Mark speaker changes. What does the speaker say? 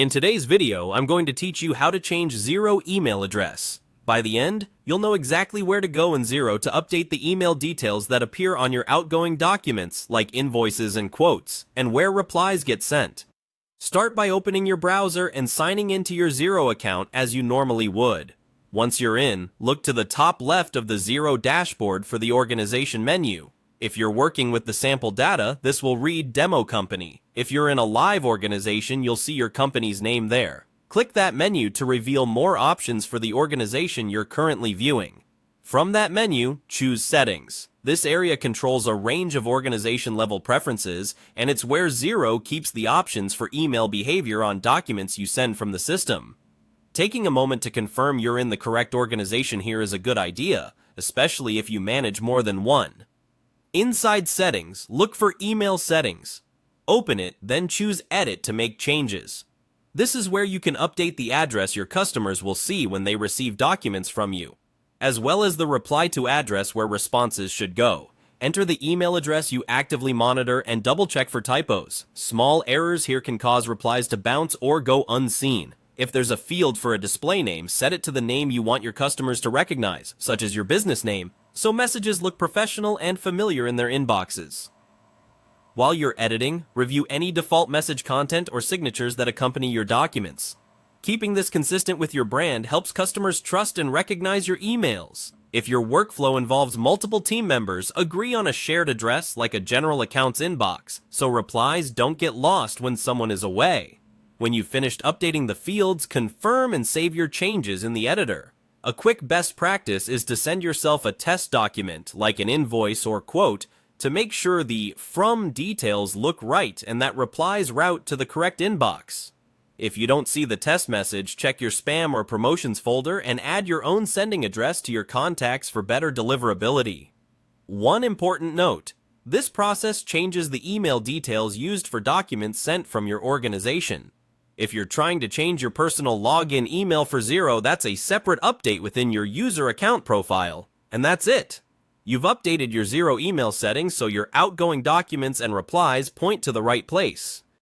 Speaker 1: In today's video, I'm going to teach you how to change Xero email address. By the end, you'll know exactly where to go in Xero to update the email details that appear on your outgoing documents, like invoices and quotes, and where replies get sent. Start by opening your browser and signing into your Xero account as you normally would. Once you're in, look to the top left of the Xero dashboard for the organization menu. If you're working with the sample data, this will read Demo Company. If you're in a live organization, you'll see your company's name there. Click that menu to reveal more options for the organization you're currently viewing. From that menu, choose Settings. This area controls a range of organization-level preferences, and it's where Xero keeps the options for email behavior on documents you send from the system. Taking a moment to confirm you're in the correct organization here is a good idea, especially if you manage more than one. Inside Settings, look for Email Settings. Open it, then choose Edit to make changes. This is where you can update the address your customers will see when they receive documents from you, as well as the reply to address where responses should go. Enter the email address you actively monitor and double-check for typos. Small errors here can cause replies to bounce or go unseen. If there's a field for a display name, set it to the name you want your customers to recognize, such as your business name, so messages look professional and familiar in their inboxes. While you're editing, review any default message content or signatures that accompany your documents. Keeping this consistent with your brand helps customers trust and recognize your emails. If your workflow involves multiple team members, agree on a shared address like a general accounts inbox, so replies don't get lost when someone is away. When you've finished updating the fields, confirm and save your changes in the editor. A quick best practice is to send yourself a test document, like an invoice or quote, to make sure the From details look right and that replies route to the correct inbox. If you don't see the test message, check your spam or promotions folder and add your own sending address to your contacts for better deliverability. One important note: this process changes the email details used for documents sent from your organization. If you're trying to change your personal login email for Xero, that's a separate update within your user account profile. And that's it. You've updated your Xero email settings so your outgoing documents and replies point to the right place.